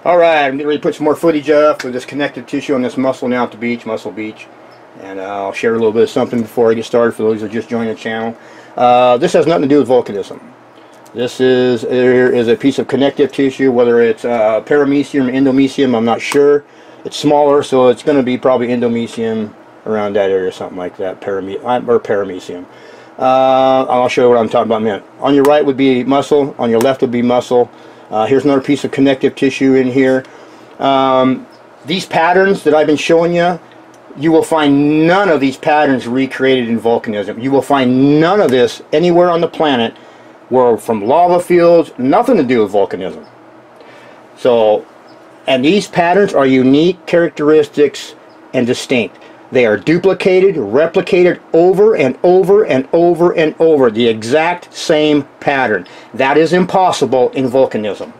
Alright, I'm getting ready to put some more footage up with this connective tissue on this muscle now at the beach, Muscle Beach. And I'll share a little bit of something before I get started for those who just joined the channel. This has nothing to do with volcanism. This is a piece of connective tissue, whether it's perimysium or endomysium, I'm not sure. It's smaller, so it's going to be probably endomysium around that area, something like that, perimysium. I'll show you what I'm talking about in a minute. On your right would be muscle, on your left would be muscle. Here's another piece of connective tissue in here. These patterns that I've been showing you, you will find none of these patterns recreated in volcanism. You will find none of this anywhere on the planet where from lava fields, nothing to do with volcanism. So, and these patterns are unique characteristics and distinct. They are duplicated, replicated over and over and over and over, the exact same pattern. That is impossible in volcanism.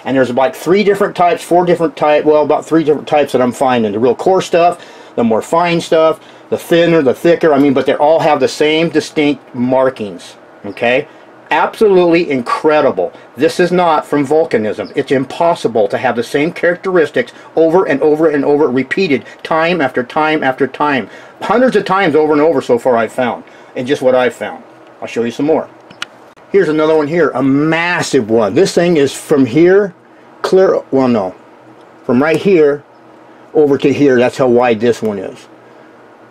And there's about 3 different types, 4 different types, well, about 3 different types that I'm finding. The real coarse stuff, the more fine stuff, the thinner, the thicker, but they all have the same distinct markings, okay? Absolutely incredible. This is not from volcanism. It's impossible to have the same characteristics over and over and over, repeated time after time after time. Hundreds of times over and over so far I've found, and just what I've found. I'll show you some more. Here's another one here, a massive one. This thing is from here, clear, well no, from right here over to here. That's how wide this one is.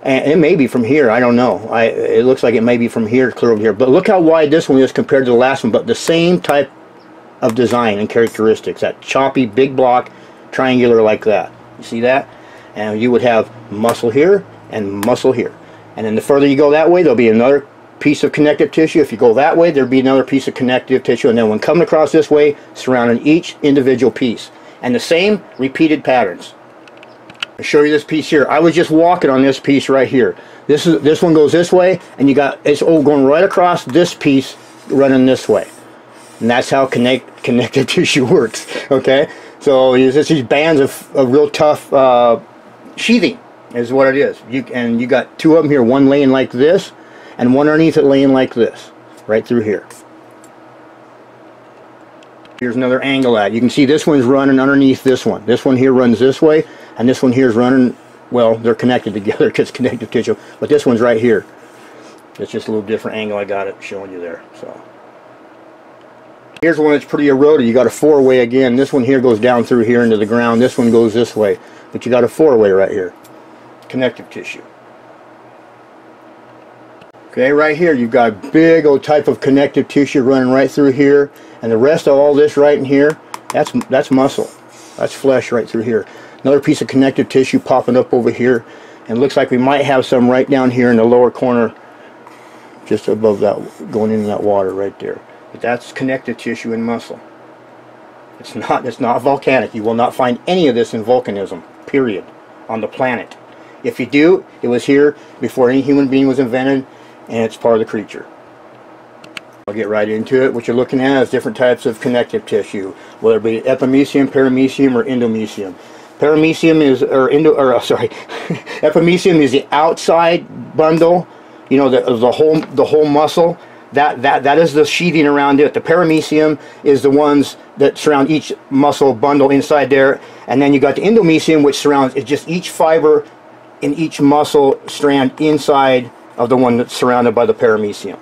And it may be from here, I don't know. It looks like it may be from here clear over here. But look how wide this one is compared to the last one. But the same type of design and characteristics. That choppy, big block, triangular like that. You see that? And you would have muscle here and muscle here. And then the further you go that way, there'll be another piece of connective tissue. If you go that way, there'll be another piece of connective tissue. And then when coming across this way, surrounding each individual piece. And the same repeated patterns. I'll show you this piece here. I was just walking on this piece right here. This one goes this way, and you got it's going right across this piece running this way. And that's how connective tissue works. Okay, so it's just these bands of real tough sheathing is what it is. And you got 2 of them here, one laying like this, and one underneath it laying like this, right through here. Here's another angle at it. You can see this one's running underneath this one. This one here runs this way, and this one here is running, well, they're connected together because it's connective tissue, but this one's right here. It's just a little different angle I got it showing you there. So here's one that's pretty eroded. You got a 4-way again. This one here goes down through here into the ground. This one goes this way, but you got a 4-way right here. Connective tissue. Okay, right here you've got a big old type of connective tissue running right through here, and the rest of all this right in here, that's muscle. That's flesh right through here. Another piece of connective tissue popping up over here, and it looks like we might have some right down here in the lower corner, just above that, going into that water right there. But that's connective tissue and muscle. It's not volcanic. You will not find any of this in volcanism, period, on the planet. If you do, it was here before any human being was invented, and it's part of the creature. I'll get right into it. What you're looking at is different types of connective tissue, whether it be epimysium, perimysium, or endomysium. Perimysium is, epimysium is the outside bundle, you know, the whole muscle. That is the sheathing around it. The perimysium is the ones that surround each muscle bundle inside there, and then you got the endomysium, which surrounds just each fiber in each muscle strand inside of the one that's surrounded by the perimysium.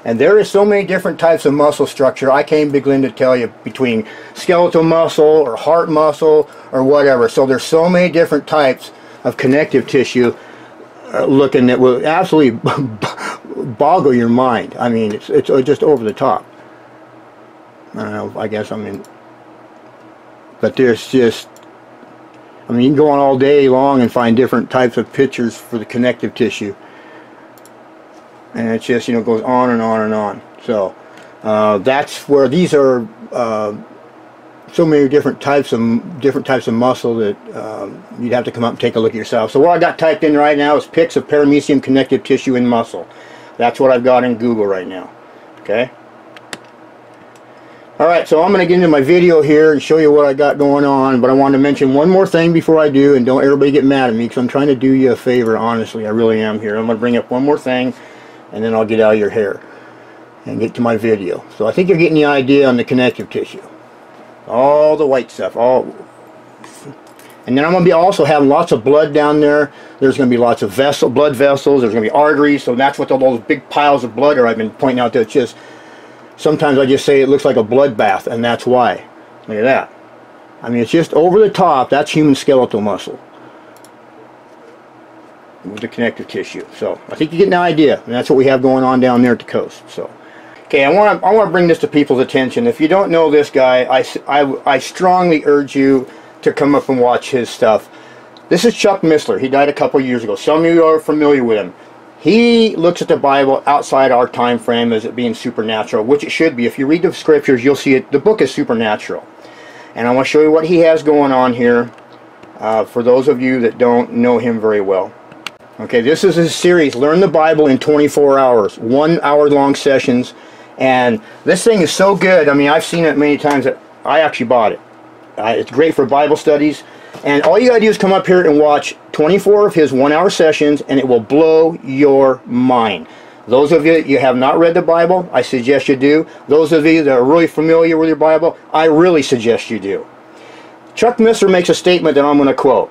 And there is so many different types of muscle structure. I can't begin to tell you, between skeletal muscle or heart muscle or whatever. So there's so many different types of connective tissue looking that will absolutely boggle your mind. I mean, it's just over the top. I don't know, I guess, but there's just, you can go on all day long and find different types of pictures for the connective tissue. And it just, goes on and on and on. So that's where these are so many different types of muscle that you'd have to come up and take a look at yourself. So what I got typed in right now is pics of perimysium connective tissue in muscle. That's what I've got in Google right now. Okay. Alright, so I'm going to get into my video here and show you what I got going on, but I want to mention one more thing before I do, and don't everybody get mad at me, because I'm trying to do you a favor, honestly, I really am here. I'm going to bring up one more thing, and then I'll get out of your hair and get to my video. So I think you're getting the idea on the connective tissue. All the white stuff, all. And then I'm going to be also having lots of blood down there. There's going to be lots of blood vessels. There's going to be arteries. So that's what all those big piles of blood are. I've been pointing out that it's just, sometimes I just say it looks like a bloodbath, and that's why. Look at that. I mean, it's just over the top. That's human skeletal muscle with the connective tissue. So I think you get an idea, and that's what we have going on down there at the coast. So, okay, I want to bring this to people's attention. If you don't know this guy, I strongly urge you to come up and watch his stuff. This is Chuck Missler. He died a couple years ago. Some of you are familiar with him. He looks at the Bible outside our time frame as it being supernatural, which it should be. If you read the scriptures, you'll see it. The book is supernatural. And I want to show you what he has going on here for those of you that don't know him very well. Okay, this is his series, Learn the Bible in 24 hours. 1 hour long sessions. And this thing is so good. I mean, I've seen it many times that I actually bought it. It's great for Bible studies. And all you got to do is come up here and watch 24 of his 1 hour sessions, and it will blow your mind. Those of you that have not read the Bible, I suggest you do. Those of you that are really familiar with your Bible, I really suggest you do. Chuck Missler makes a statement that I'm going to quote.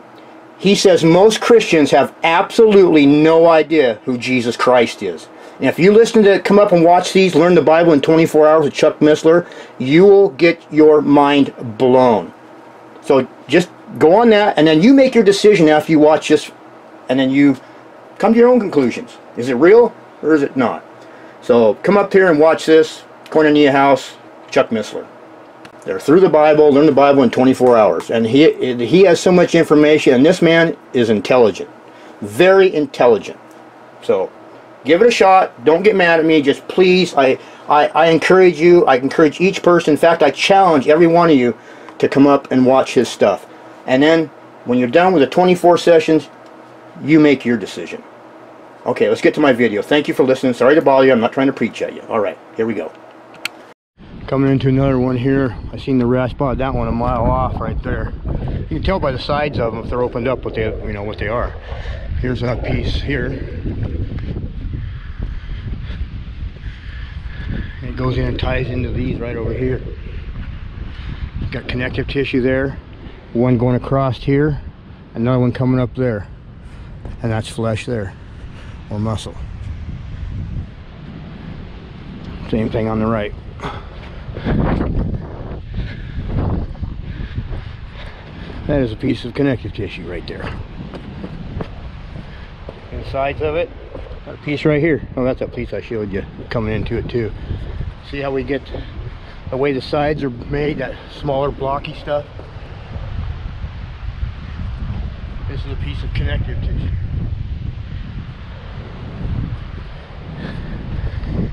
He says most Christians have absolutely no idea who Jesus Christ is. And if you listen to come up and watch these, Learn the Bible in 24 hours with Chuck Missler, you will get your mind blown. So just go on that, and then you make your decision after you watch this, and then you come to your own conclusions. Is it real or is it not? So come up here and watch this. Koinonia House, Chuck Missler. They're through the Bible, learn the Bible in 24 hours. And he has so much information, and this man is intelligent. Very intelligent. So give it a shot. Don't get mad at me. Just please, I encourage you. I encourage each person. In fact, I challenge every one of you to come up and watch his stuff. And then when you're done with the 24 sessions, you make your decision. Okay, let's get to my video. Thank you for listening. Sorry to bother you. I'm not trying to preach at you. All right, here we go. Coming into another one here. I seen the rat spot that one a mile off right there. You can tell by the sides of them if they're opened up what they, you know, what they are. Here's that piece here. And it goes in and ties into these right over here. Got connective tissue there. One going across here. Another one coming up there. And that's flesh there. Or muscle. Same thing on the right. That is a piece of connective tissue right there. And the sides of it, got a piece right here. Oh, that's a piece I showed you coming into it too. See how we get the way the sides are made, that smaller blocky stuff? This is a piece of connective tissue.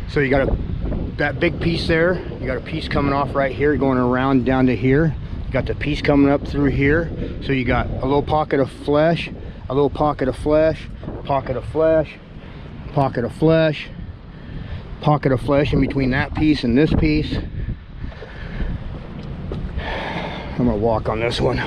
So you got that big piece there, you got a piece coming off right here going around down to here. You got the piece coming up through here. So you got a little pocket of flesh, a little pocket of flesh, pocket of flesh, pocket of flesh, pocket of flesh in between that piece and this piece. I'm gonna walk on this one.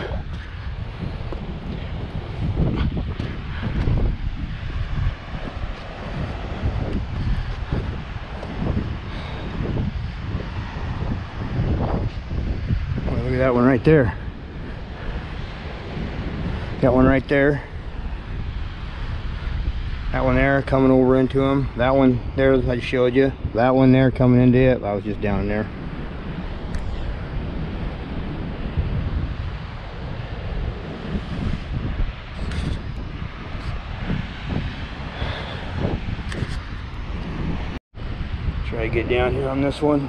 Look at that one right there. That one right there. That one there coming over into him. That one there I just showed you. That one there coming into it. I was just down there. Try to get down here on this one.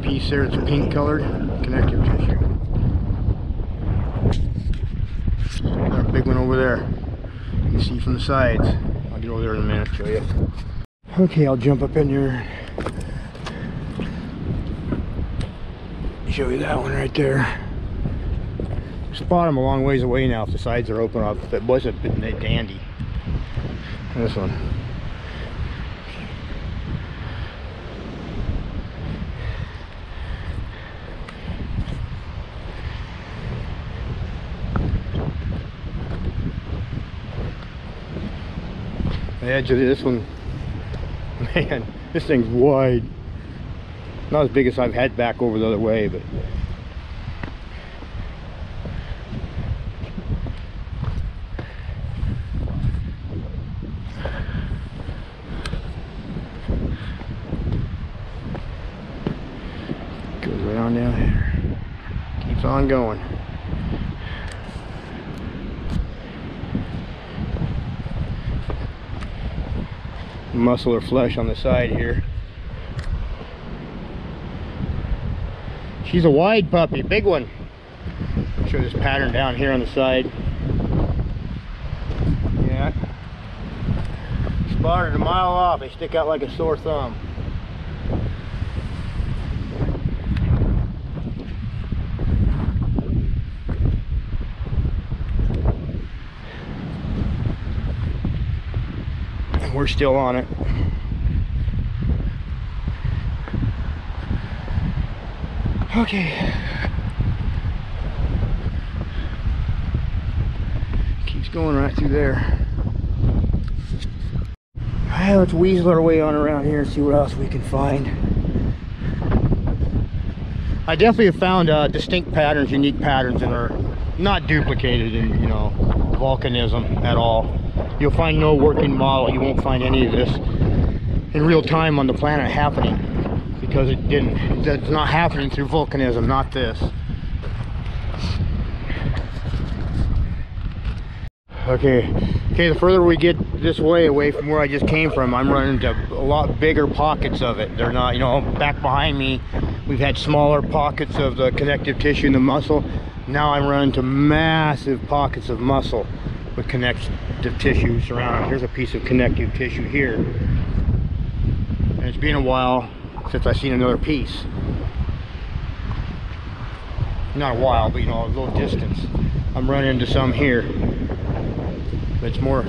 Piece there, it's pink colored connective tissue. Got a big one over there. You can see from the sides. I'll get over there in a minute, show you. Okay, I'll jump up in there. Show you that one right there. Spot them a long ways away now if the sides are open up. If it wasn't dandy. This one. The edge of this one, man, this thing's wide. Not as big as I've had back over the other way, but goes right on down here. Keeps on going. Muscle or flesh on the side here. She's a wide puppy, big one. I'll show this pattern down here on the side. Yeah. Spotted a mile off. They stick out like a sore thumb. We're still on it. Okay. Keeps going right through there. Alright, let's weasel our way on around here and see what else we can find. I definitely have found distinct patterns, unique patterns that are not duplicated in, you know, volcanism at all. You'll find no working model. You won't find any of this in real time on the planet happening, because it's not happening through volcanism, not this. Okay, the further we get this way away from where I just came from, I'm running into a lot bigger pockets of it. They're not, you know, back behind me we've had smaller pockets of the connective tissue and the muscle. Now I'm running into massive pockets of muscle with connective tissue surrounding. Here's a piece of connective tissue here, and it's been a while since I've seen another piece. Not a while, but you know, a little distance. I'm running into some here, but it's more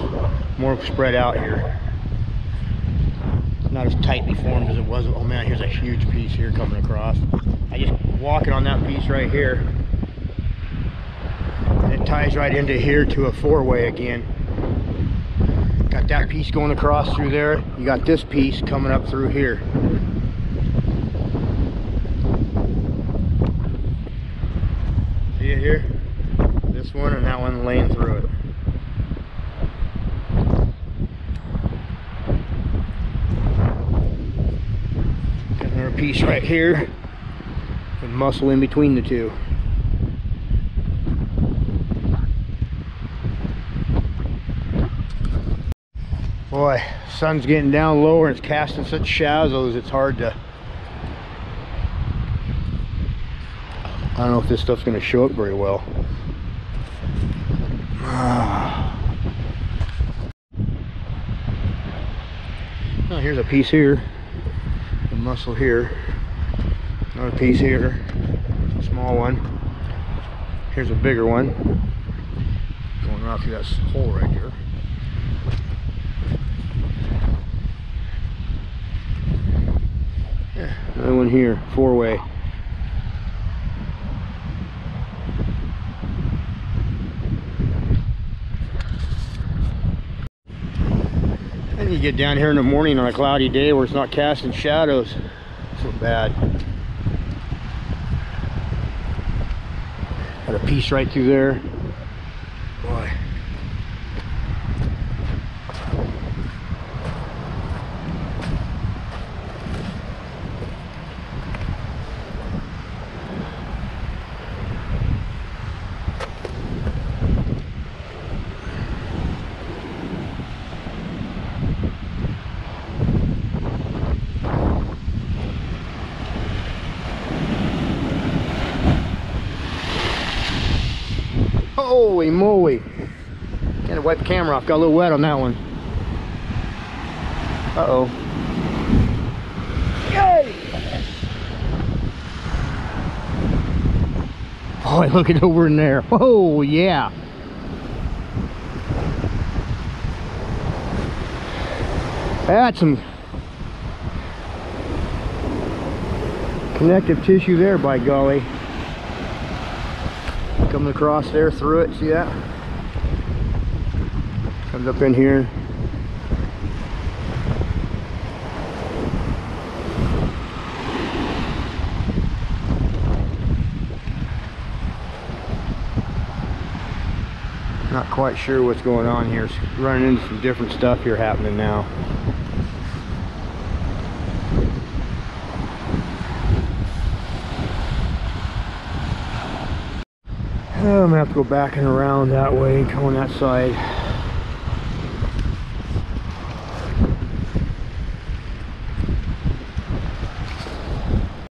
spread out here. Not as tightly formed as it was. Oh man, here's a huge piece here coming across. I just walking on that piece right here. It ties right into here to a four-way again. Got that piece going across through there. You got this piece coming up through here. See it here? This one and that one laying through it. Got another piece right here with muscle in between the two. Boy, sun's getting down lower and it's casting such shadows, it's hard to... I don't know if this stuff's going to show up very well. Oh, here's a piece here, a muscle here, another piece here, a small one. Here's a bigger one, going right through that hole right here. Another one here, four-way. And you get down here in the morning on a cloudy day where it's not casting shadows so bad. Got a piece right through there. Boy. Holy moly. Gotta wipe the camera off, got a little wet on that one. Uh-oh. Yay! boy, look at over in there. Oh yeah. That's some connective tissue there, by golly. Coming across there through it, see that? Comes up in here. Not quite sure what's going on here. It's running into some different stuff here happening now. I'm gonna have to go back and around that way and come on that side.